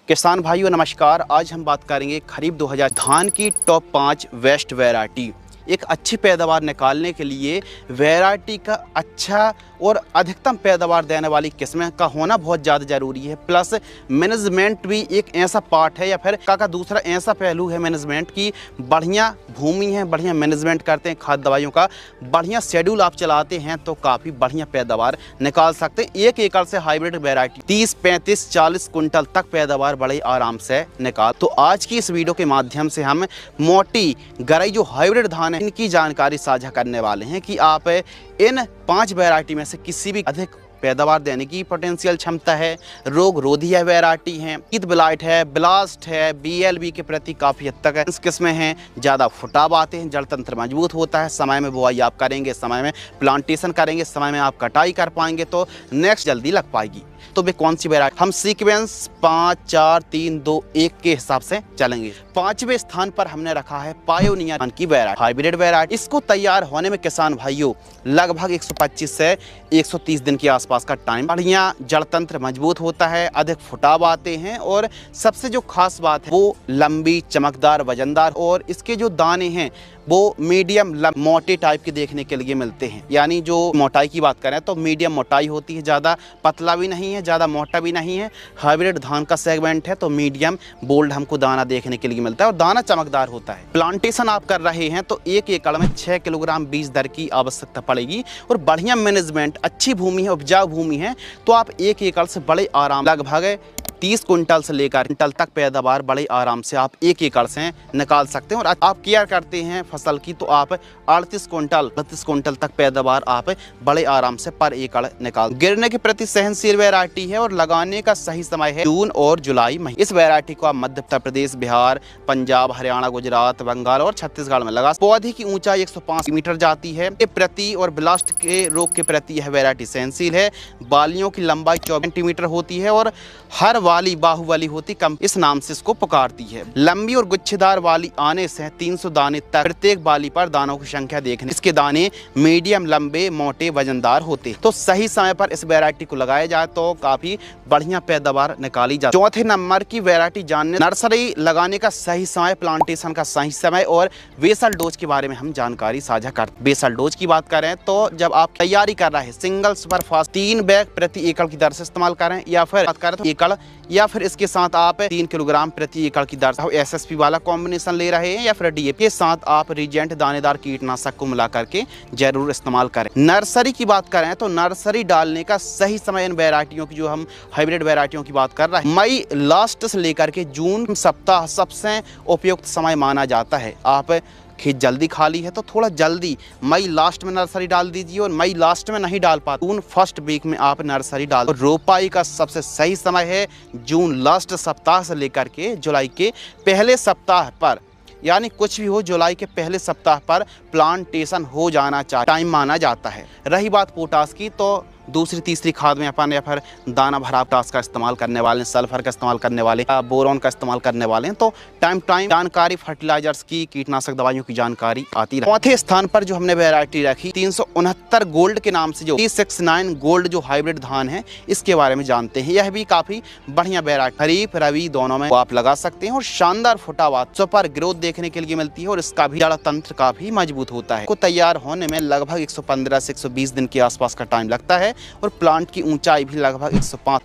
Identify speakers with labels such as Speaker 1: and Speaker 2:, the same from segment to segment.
Speaker 1: किसान भाइयों नमस्कार। आज हम बात करेंगे खरीफ 2000 धान की टॉप 5 बेस्ट वैरायटी। एक अच्छी पैदावार निकालने के लिए वैरायटी का अच्छा और अधिकतम पैदावार देने वाली किस्में का होना बहुत ज़्यादा ज़रूरी है। प्लस मैनेजमेंट भी एक ऐसा पार्ट है या फिर का दूसरा ऐसा पहलू है मैनेजमेंट की। बढ़िया भूमि है, बढ़िया मैनेजमेंट करते हैं, खाद दवाइयों का बढ़िया शेड्यूल आप चलाते हैं तो काफ़ी बढ़िया पैदावार निकाल सकते हैं। 1 एकड़ से हाइब्रिड वैरायटी 30, 35, 40 कुंटल तक पैदावार बड़े आराम से निकाल। तो आज की इस वीडियो के माध्यम से हम मोटी गरई जो हाइब्रिड धान है इनकी जानकारी साझा करने वाले हैं कि आप इन 5 वैरायटी में से किसी भी अधिक पैदावार देने की पोटेंशियल क्षमता है, रोग रोधी वैरायटी है, ईद ब्लाइट है, ब्लास्ट है, BLB के प्रति काफ़ी हद तक इस किस्में हैं, ज़्यादा फुटाव आते हैं, जड़ तंत्र मजबूत होता है, समय में बुआई आप करेंगे, समय में प्लांटेशन करेंगे, समय में आप कटाई कर पाएंगे तो नेक्स्ट जल्दी लग पाएगी। तो वे कौन सी वैरायटी, हम सीक्वेंस 5, 4, 3, 2, 1 के हिसाब से चलेंगे। 5वें स्थान पर हमने रखा है पायोनियर की वैरायटी, हाइब्रिड वैरायटी। इसको तैयार होने में किसान भाइयों लगभग 125 से 130 दिन के आसपास का टाइम। बढ़िया जड़ तंत्र मजबूत होता है, अधिक फुटाव आते हैं और सबसे जो खास बात है वो लंबी, चमकदार, वजनदार और इसके जो दाने हैं वो मीडियम मोटे टाइप के देखने के लिए मिलते हैं। यानी जो मोटाई की बात करें तो मीडियम मोटाई होती है, ज़्यादा पतला भी नहीं है, ज़्यादा मोटा भी नहीं है। हाइब्रिड धान का सेगमेंट है तो मीडियम बोल्ड हमको दाना देखने के लिए मिलता है और दाना चमकदार होता है। प्लांटेशन आप कर रहे हैं तो 1 एकड़ में 6 किलोग्राम बीज दर की आवश्यकता पड़ेगी और बढ़िया मैनेजमेंट, अच्छी भूमि है, उपजाऊ भूमि है तो आप 1 एकड़ से बड़े आराम लगभग 30 कुंटल से लेकर कुंटल तक पैदावार बड़े आराम से आप 1 एकड़ से निकाल सकते हैं। और आप केयर करते हैं फसल की तो आप 38 कुंटल तक पैदावार आप बड़े आराम से पर एकड़ निकाल। गिरने के प्रति सहनशील वैरायटी है और लगाने का सही समय है जून और जुलाई महीने। इस वैरायटी को आप मध्य प्रदेश, बिहार, पंजाब, हरियाणा, गुजरात, बंगाल और छत्तीसगढ़ में लगा। पौधे की ऊंचाई 105 मीटर जाती है। प्रति और ब्लास्ट के रोग के प्रति यह वैरायटी सहनशील है। बालियों की लंबाई 24 सेंटीमीटर होती है और हर वाली बाहुवाली होती कम, इस नाम से इसको पुकारती है। लंबी और गुच्छेदार वाली आने से 300 दाने तक प्रत्येक बाली पर दानों की संख्या देखने। इसके दाने मीडियम, लंबे, मोटे, वजनदार होते तो सही समय पर इस वैरायटी को लगाया जाए तो काफी बढ़िया पैदावार निकाली जाती। 4थे नंबर की वैरायटी जानने, नर्सरी लगाने का सही समय, प्लांटेशन का सही समय और बेसल डोज के बारे में हम जानकारी साझा करते। बेसल डोज की बात करें तो जब आप तैयारी कर रहे हैं सिंगल सुपरफास्ट 3 बैग प्रति एकड़ की दर से इस्तेमाल करें या फिर बात करें तो एकड़ या फिर इसके साथ आप 3 किलोग्राम प्रति एकड़ की दर से SSP वाला कॉम्बिनेशन ले रहे हैं या फिर DAP के साथ आप रिजेंट दानेदार कीटनाशक को मिला करके जरूर इस्तेमाल करें। नर्सरी की बात करें तो नर्सरी डालने का सही समय इन वैरायटियों की, जो हम हाइब्रिड वैरायटियों की बात कर रहे हैं, मई लास्ट से लेकर के जून सप्ताह सबसे उपयुक्त समय माना जाता है। आप खेत जल्दी खाली है तो थोड़ा जल्दी मई लास्ट में नर्सरी डाल दीजिए और मई लास्ट में नहीं डाल पाते जून फर्स्ट वीक में आप नर्सरी डाल। रोपाई का सबसे सही समय है जून लास्ट सप्ताह से लेकर के जुलाई के पहले सप्ताह पर, यानी कुछ भी हो जुलाई के पहले सप्ताह पर प्लांटेशन हो जाना चाहिए, टाइम माना जाता है। रही बात पोटास की तो दूसरी तीसरी खाद में अपन या फिर दाना भरा पोटास का इस्तेमाल करने वाले, सल्फर का इस्तेमाल करने वाले, बोरॉन का इस्तेमाल करने वाले हैं तो टाइम जानकारी फर्टिलाइजर्स की, कीटनाशक दवाइयों की जानकारी आती रहे। 4थे स्थान पर जो हमने वैरायटी रखी 369 गोल्ड के नाम से, जो 369 गोल्ड जो हाइब्रिड धान है इसके बारे में जानते हैं। यह भी काफी बढ़िया वैरायटी खरीफ रबी दोनों में आप लगा सकते हैं और शानदार फुटावात सुपर ग्रोथ देखने के लिए मिलती है और इसका भी जड़ तंत्र काफी मजबूत होता है। को तैयार होने में लगभग 115 से 120 दिन के आसपास का टाइम लगता है और प्लांट की ऊंचाई भी लगभग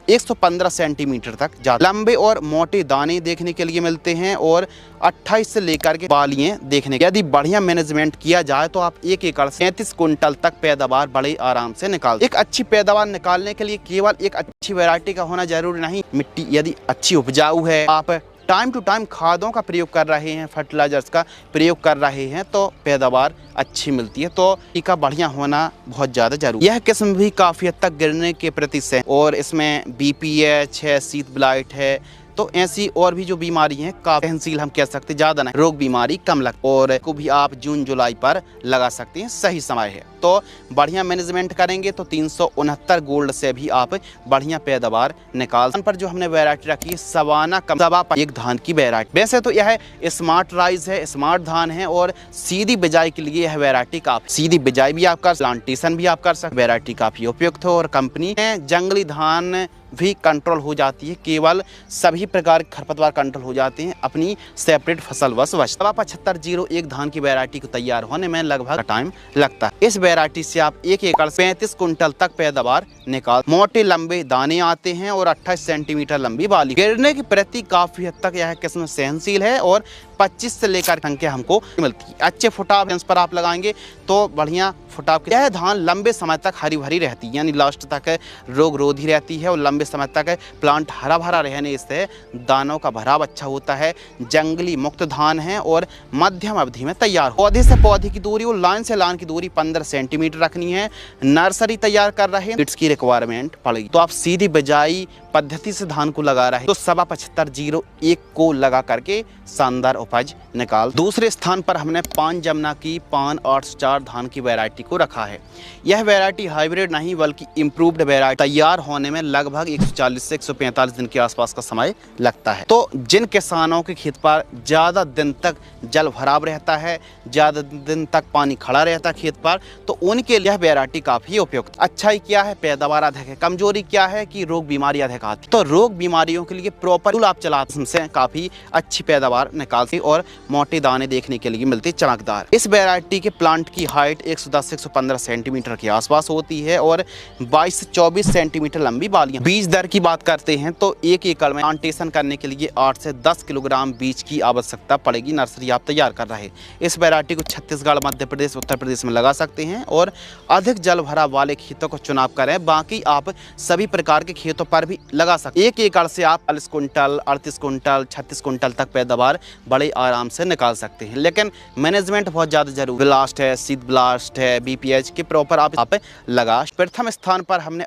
Speaker 1: 115 सेंटीमीटर तक जाती। लंबे और मोटे दाने देखने के लिए मिलते हैं और 28 से लेकर के बालियां देखने के। यदि बढ़िया मैनेजमेंट किया जाए तो आप 1 एकड़ 37 कुंटल तक पैदावार बड़े आराम से निकाल। एक अच्छी पैदावार निकालने के लिए केवल एक अच्छी वैरायटी का होना जरूरी नहीं, मिट्टी यदि अच्छी उपजाऊ है, आप टाइम टू टाइम खादों का प्रयोग कर रहे हैं, फर्टिलाइजर्स का प्रयोग कर रहे हैं तो पैदावार अच्छी मिलती है। तो इसका बढ़िया होना बहुत ज़्यादा जरूरी। यह किस्म भी काफ़ी हद तक गिरने के प्रति से और इसमें BPH है, शीत ब्लाइट है, तो ऐसी और भी जो बीमारी है काफी सहनशील, हम कह सकते ज़्यादा नहीं, रोग बीमारी कम लगती और को भी आप जून जुलाई पर लगा सकते हैं, सही समय है। तो बढ़िया मैनेजमेंट करेंगे तो 369 गोल्ड से भी आप बढ़िया पैदावार निकाल। पर जो हमने वैरायटी रखी सवाना सवा एक धान की वैरायटी, वैसे तो यह स्मार्ट राइस है, स्मार्ट धान है और सीधी बिजाई के लिए यह वैरायटी काफी, सीधी बिजाई भी आप कर, प्लांटेशन भी आप कर सकते। वैरायटी काफी उपयुक्त है और कंपनी ने जंगली धान भी कंट्रोल हो जाती है, केवल सभी प्रकार के खरपतवार कंट्रोल हो जाते हैं अपनी सेपरेट फसल वश। सवा 7501 धान की वैरायटी को तैयार होने में लगभग टाइम लगता है। इस वैरायटी से आप 1 एकड़ 35 कुंटल तक पैदावार निकाल। मोटे लंबे दाने आते हैं और 28 सेंटीमीटर लंबी बाली। गिरने की प्रति काफी हद तक यह किस्म सहनशील है और 25 से लेकर संख्या हमको मिलती है। अच्छे फुटाव पर आप लगाएंगे तो बढ़िया फुटाव। यह धान लंबे समय तक हरी भरी रहती है, यानी लास्ट तक रोग रोधी रहती है और लंबे समय तक प्लांट हरा भरा रहने से दानों का भराव अच्छा होता है। जंगली मुक्त धान है और मध्यम अवधि में तैयार। पौधे से पौधे की दूरी और लाइन से लाइन की दूरी 15 सेंटीमीटर रखनी है। नर्सरी तैयार कर रहे हैं, किट्स की रिक्वायरमेंट पड़ेगी तो आप सीधी बिजाई पद्धति से धान को लगा रहे हैं तो सवा 7501 को लगा करके शानदार उपज निकाल। दूसरे स्थान पर हमने पान जमुना की पान 804 धान की वैरायटी को रखा है। यह वैरायटी हाइब्रिड नहीं बल्कि इम्प्रूव्ड वैरायटी। तैयार होने में लगभग 140 से 145 दिन के आसपास का समय लगता है। तो जिन किसानों के खेत पर ज़्यादा दिन तक जल भराव रहता है, ज़्यादा दिन तक पानी खड़ा रहता है खेत पर, तो उनके लिए यह वैरायटी काफ़ी उपयुक्त। अच्छाई क्या है, पैदावार अधिक है। कमजोरी क्या है कि रोग बीमारी अधिक आती। तो रोग बीमारियों के लिए प्रॉपर आप चलाते से काफ़ी अच्छी पैदावार निकालती और मोटे दाने देखने के लिए मिलती चमकदार। इस वैरायटी के प्लांट की हाइट 110 से 115 सेंटीमीटर के आसपास होती है और 22 से 24 सेंटीमीटर लंबी बालियां। बीज दर की बात करते हैं तो 1 एकड़ में प्लांटेशन करने के लिए 8 से 10 किलोग्राम बीज की आवश्यकता पड़ेगी। नर्सरी आप तैयार कर रहे हैं। इस वैरायटी को छत्तीसगढ़, मध्य प्रदेश, उत्तर प्रदेश में लगा सकते हैं और अधिक जल भराव वाले खेतों को चुनाव करें। बाकी आप सभी प्रकार के खेतों पर भी लगा सकते। 1 एकड़ से आप 40 कुंटल, 38 कुंटल, 36 कुंटल तक पैदावार बड़े आराम से निकाल सकते हैं। लेकिन मैनेजमेंट बहुत ज़्यादा जरूरी। ब्लास्ट है, सीड ब्लास्ट है, बीपीएच के प्रॉपर आप लगा। प्रथम स्थान पर हमने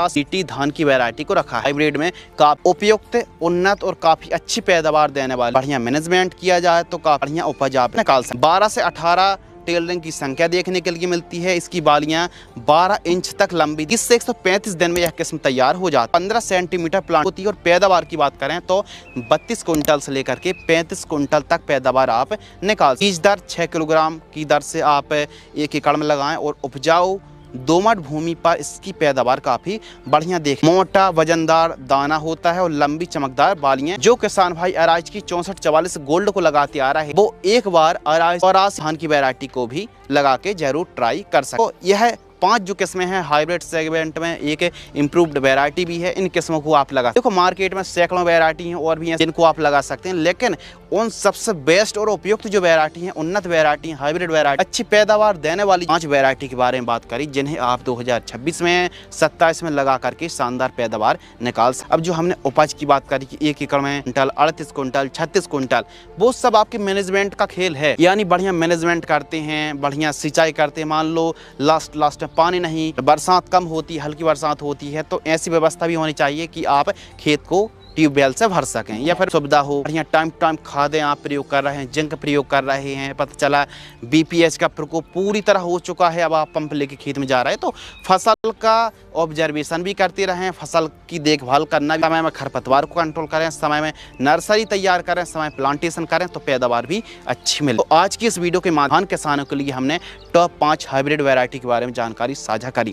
Speaker 1: सीटी धान की वैरायटी को रखा है। हाइब्रिड में काफी उपयुक्त, उन्नत और काफी अच्छी पैदावार देने वाले। बढ़िया मैनेजमेंट किया जाए तो काफी बढ़िया उपज आप निकाल सकते। 12 से 18 टेलरिंग की संख्या देखने के लिए मिलती है। इसकी बालियां 12 इंच तक लंबी। 30 से 135 दिन में यह किस्म तैयार हो जाती है। 15 सेंटीमीटर प्लांट होती है और पैदावार की बात करें तो 32 कुंटल से लेकर के 35 कुंटल तक पैदावार आप निकाल। बीज दर 6 किलोग्राम की दर से आप 1 एकड़ में लगाएं और उपजाऊ दोमट भूमि पर इसकी पैदावार काफी बढ़िया देख। मोटा वजनदार दाना होता है और लंबी चमकदार बालियां। जो किसान भाई अराइज की 6444 गोल्ड को लगाते आ रहा है वो एक बार अराइज और धान की वैरायटी को भी लगा के जरूर ट्राई कर सकते। तो यह 5 जो किस्में हैं हाइब्रिड सेगमेंट में, एक इम्प्रूव्ड वैरायटी भी है। इन किस्मों को आप लगा देखो। मार्केट में सैकड़ों वैरायटी हैं और भी हैं जिनको आप लगा सकते हैं, लेकिन उन सबसे बेस्ट और उपयुक्त जो वैरायटी हैं, उन्नत वैरायटी, हाइब्रिड वैरायटी, अच्छी पैदावार देने वाली 5 वैरायटी के बारे में बात करी जिन्हें आप 2026 में 27 में लगा करके शानदार पैदावार निकाल सकते। अब जो हमने उपज की बात करी कि 1 एकड़ में कुंटल, 38 कुंटल, 36 कुंटल, वो सब आपके मैनेजमेंट का खेल है। यानी बढ़िया मैनेजमेंट करते हैं, बढ़िया सिंचाई करते हैं। मान लो लास्ट में पानी नहीं, बरसात कम होती, हल्की बरसात होती है तो ऐसी व्यवस्था भी होनी चाहिए कि आप खेत को ट्यूबवेल से भर सकें या फिर सुविधा हो। बढ़िया टाइम खादें आप प्रयोग कर रहे हैं, जिंक प्रयोग कर रहे हैं। पता चला बीपीएच का प्रकोप पूरी तरह हो चुका है, अब आप पंप लेके खेत में जा रहे हैं तो फसल का ऑब्जर्वेशन भी करते रहें। फसल की देखभाल करना भी, समय में खरपतवार को कंट्रोल करें, समय में नर्सरी तैयार करें, समय प्लांटेशन करें तो पैदावार भी अच्छी मिले। तो आज की इस वीडियो के माध्यम किसानों के लिए हमने टॉप 5 हाइब्रिड वैरायटी के बारे में जानकारी साझा करी।